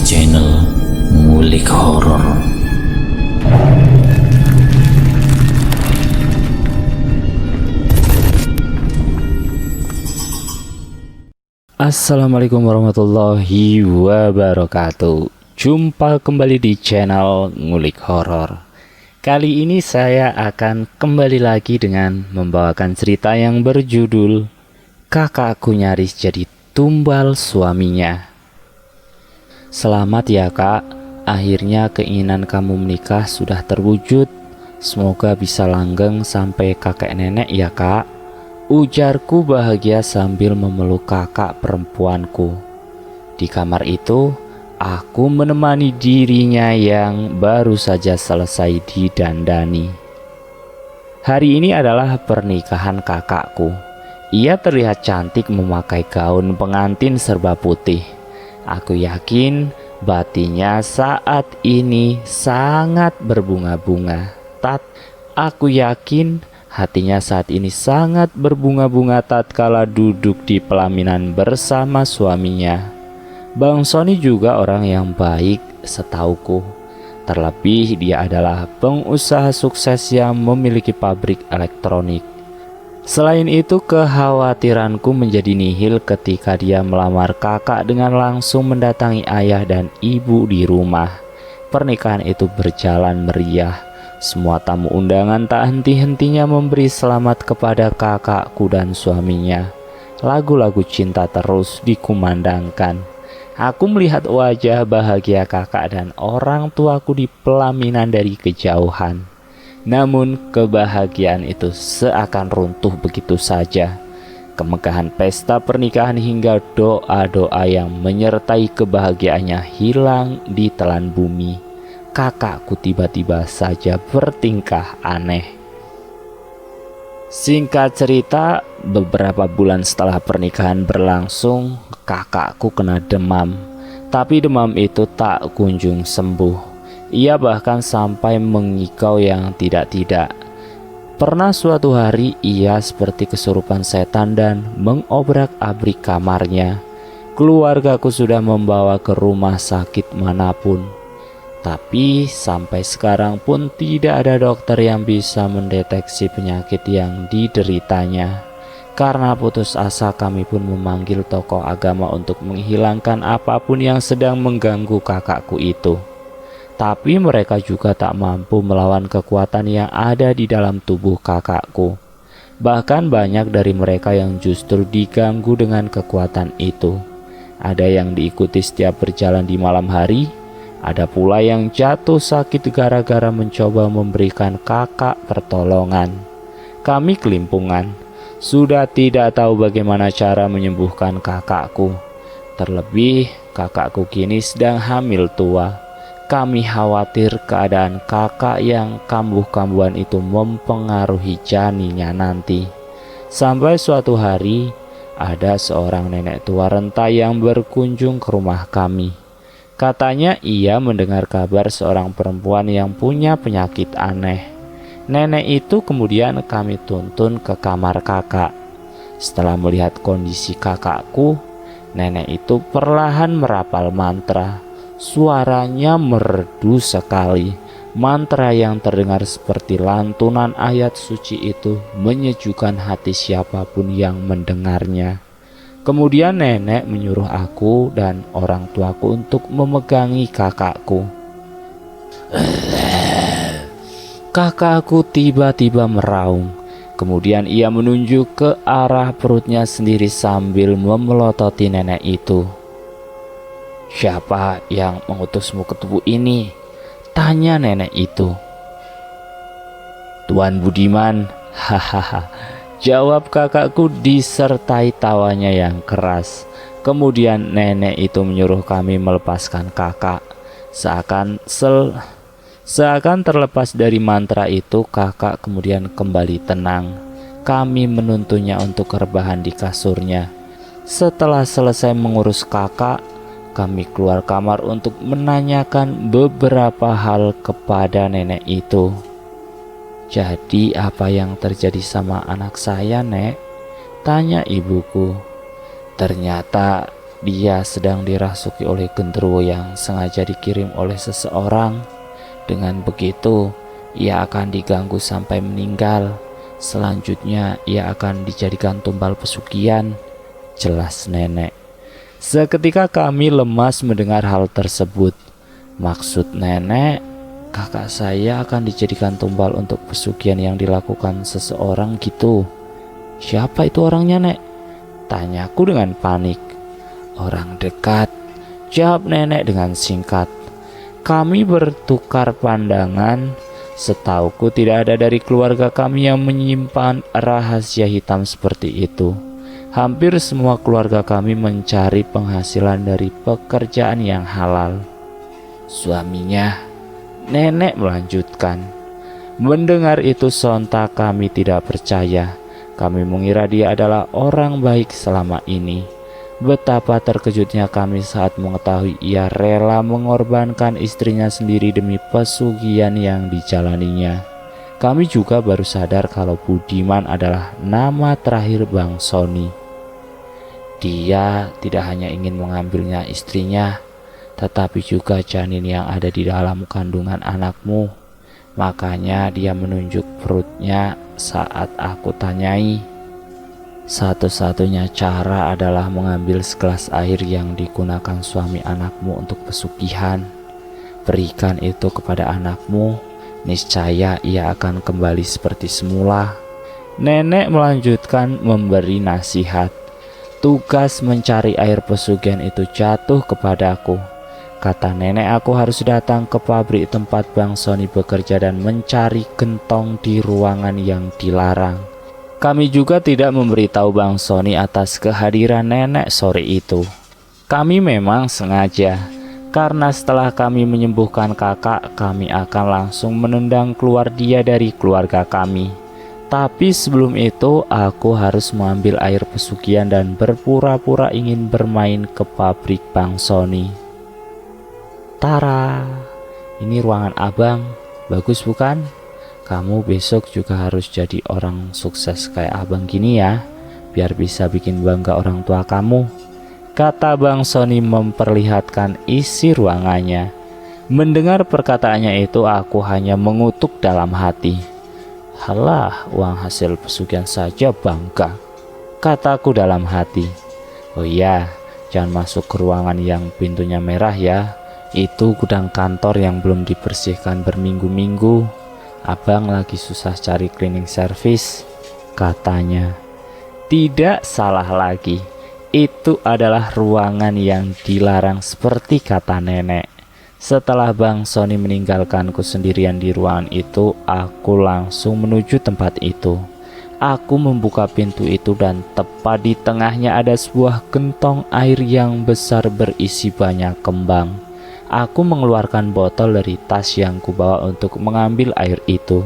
channel Ngulik Horor. Assalamualaikum warahmatullahi wabarakatuh. Jumpa kembali di channel Ngulik Horor. Kali ini saya akan kembali lagi dengan membawakan cerita yang berjudul Kakakku Nyaris Jadi Tumbal Suaminya. Selamat ya kak, akhirnya keinginan kamu menikah sudah terwujud. Semoga bisa langgeng sampai kakek nenek ya kak, ujarku bahagia sambil memeluk kakak perempuanku. Di kamar itu, aku menemani dirinya yang baru saja selesai didandani. Hari ini adalah pernikahan kakakku. Ia terlihat cantik memakai gaun pengantin serba putih. Aku yakin batinnya saat ini sangat berbunga-bunga. Aku yakin hatinya saat ini sangat berbunga-bunga tatkala duduk di pelaminan bersama suaminya. Bang Sony juga orang yang baik setauku. Terlebih dia adalah pengusaha sukses yang memiliki pabrik elektronik. Selain itu, kekhawatiranku menjadi nihil ketika dia melamar kakak dengan langsung mendatangi ayah dan ibu di rumah. Pernikahan itu berjalan meriah. Semua tamu undangan tak henti-hentinya memberi selamat kepada kakakku dan suaminya. Lagu-lagu cinta terus dikumandangkan. Aku melihat wajah bahagia kakak dan orang tuaku di pelaminan dari kejauhan. Namun kebahagiaan itu seakan runtuh begitu saja. Kemegahan pesta pernikahan hingga doa-doa yang menyertai kebahagiaannya hilang di telan bumi. Kakakku tiba-tiba saja bertingkah aneh. Singkat cerita, beberapa bulan setelah pernikahan berlangsung, kakakku kena demam. Tapi demam itu tak kunjung sembuh. Ia bahkan sampai mengigau yang tidak-tidak. Pernah suatu hari ia seperti kesurupan setan dan mengobrak-abrik kamarnya. Keluargaku sudah membawa ke rumah sakit manapun. Tapi sampai sekarang pun tidak ada dokter yang bisa mendeteksi penyakit yang dideritanya. Karena putus asa kami pun memanggil tokoh agama untuk menghilangkan apapun yang sedang mengganggu kakakku itu. Tapi mereka juga tak mampu melawan kekuatan yang ada di dalam tubuh kakakku. Bahkan banyak dari mereka yang justru diganggu dengan kekuatan itu. Ada yang diikuti setiap berjalan di malam hari. Ada pula yang jatuh sakit gara-gara mencoba memberikan kakak pertolongan. Kami kelimpungan, sudah tidak tahu bagaimana cara menyembuhkan kakakku. Terlebih kakakku kini sedang hamil tua. Kami khawatir keadaan kakak yang kambuh-kambuhan itu mempengaruhi janinnya nanti. Sampai suatu hari, ada seorang nenek tua renta yang berkunjung ke rumah kami. Katanya ia mendengar kabar seorang perempuan yang punya penyakit aneh. Nenek itu kemudian kami tuntun ke kamar kakak. Setelah melihat kondisi kakakku, nenek itu perlahan merapal mantra. Suaranya merdu sekali. Mantra yang terdengar seperti lantunan ayat suci itu menyejukkan hati siapapun yang mendengarnya. Kemudian nenek menyuruh aku dan orang tuaku untuk memegangi kakakku. Kakakku tiba-tiba meraung. Kemudian ia menunjuk ke arah perutnya sendiri sambil memelototi nenek itu. "Siapa yang mengutusmu ke tubuh ini?" tanya nenek itu. "Tuan Budiman," hahaha, jawab kakakku disertai tawanya yang keras. Kemudian nenek itu menyuruh kami melepaskan kakak. Seakan terlepas dari mantra itu, kakak kemudian kembali tenang. Kami menuntunnya untuk rebahan di kasurnya. Setelah selesai mengurus kakak, kami keluar kamar untuk menanyakan beberapa hal kepada nenek itu. "Jadi apa yang terjadi sama anak saya, Nek?" tanya ibuku. "Ternyata dia sedang dirasuki oleh genderuwo yang sengaja dikirim oleh seseorang. Dengan begitu, ia akan diganggu sampai meninggal. Selanjutnya, ia akan dijadikan tumbal pesugihan, jelas nenek. Seketika kami lemas mendengar hal tersebut. Maksud nenek, kakak saya akan dijadikan tumbal untuk pesugihan yang dilakukan seseorang gitu. Siapa itu orangnya, Nek? Tanyaku dengan panik. Orang dekat, jawab nenek dengan singkat. Kami bertukar pandangan. Setauku tidak ada dari keluarga kami yang menyimpan rahasia hitam seperti itu. Hampir semua keluarga kami mencari penghasilan dari pekerjaan yang halal. Suaminya, nenek melanjutkan. Mendengar itu sontak kami tidak percaya. Kami mengira dia adalah orang baik selama ini. Betapa terkejutnya kami saat mengetahui ia rela mengorbankan istrinya sendiri demi pesugihan yang dijalaninya. Kami juga baru sadar kalau Budiman adalah nama terakhir Bang Sony. Dia tidak hanya ingin mengambilnya istrinya, tetapi juga janin yang ada di dalam kandungan anakmu. Makanya dia menunjuk perutnya saat aku tanyai. Satu-satunya cara adalah mengambil segelas air yang digunakan suami anakmu untuk pesugihan. Berikan itu kepada anakmu, niscaya ia akan kembali seperti semula. Nenek melanjutkan memberi nasihat. Tugas mencari air pesugihan itu jatuh kepadaku. Kata nenek, aku harus datang ke pabrik tempat Bang Sony bekerja dan mencari gentong di ruangan yang dilarang. Kami juga tidak memberitahu Bang Sony atas kehadiran nenek sore itu. Kami memang sengaja, karena setelah kami menyembuhkan kakak, kami akan langsung menendang keluar dia dari keluarga kami. Tapi sebelum itu, aku harus mengambil air pesugihan dan berpura-pura ingin bermain ke pabrik Bang Sony. Tara, ini ruangan abang, bagus bukan? Kamu besok juga harus jadi orang sukses kayak abang gini ya, biar bisa bikin bangga orang tua kamu, kata Bang Sony memperlihatkan isi ruangannya. Mendengar perkataannya itu, aku hanya mengutuk dalam hati. Halah, uang hasil pesugihan saja bangga, kataku dalam hati. Oh iya, jangan masuk ke ruangan yang pintunya merah ya. Itu gudang kantor yang belum dibersihkan berminggu-minggu. Abang lagi susah cari cleaning service, katanya. Tidak salah lagi, itu adalah ruangan yang dilarang seperti kata nenek. Setelah Bang Sony meninggalkanku sendirian di ruangan itu, aku langsung menuju tempat itu. Aku membuka pintu itu dan tepat di tengahnya ada sebuah gentong air yang besar berisi banyak kembang. Aku mengeluarkan botol dari tas yang kubawa untuk mengambil air itu.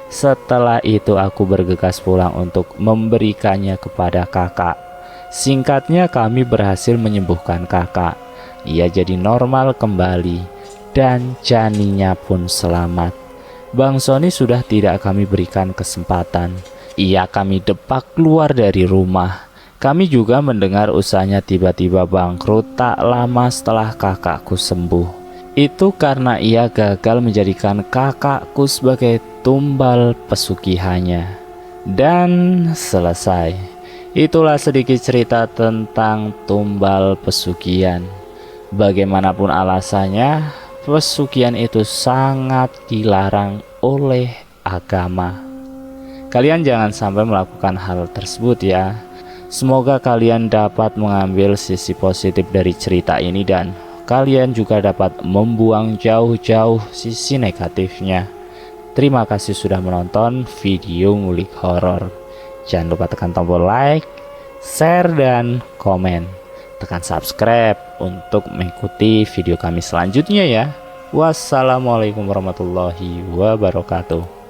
Setelah itu aku bergegas pulang untuk memberikannya kepada kakak. Singkatnya, kami berhasil menyembuhkan kakak. Ia jadi normal kembali dan janinnya pun selamat. Bang Sony sudah tidak kami berikan kesempatan. Ia kami depak keluar dari rumah. Kami juga mendengar usahanya tiba-tiba bangkrut tak lama setelah kakakku sembuh. Itu karena ia gagal menjadikan kakakku sebagai tumbal pesugihannya. Dan selesai. Itulah sedikit cerita tentang tumbal pesugihan. Bagaimanapun alasannya, pesugihan itu sangat dilarang oleh agama. Kalian jangan sampai melakukan hal tersebut ya. Semoga kalian dapat mengambil sisi positif dari cerita ini dan kalian juga dapat membuang jauh-jauh sisi negatifnya. Terima kasih sudah menonton video ngulik horor. Jangan lupa tekan tombol like, share, dan komen. Tekan subscribe untuk mengikuti video kami selanjutnya ya. Wassalamualaikum warahmatullahi wabarakatuh.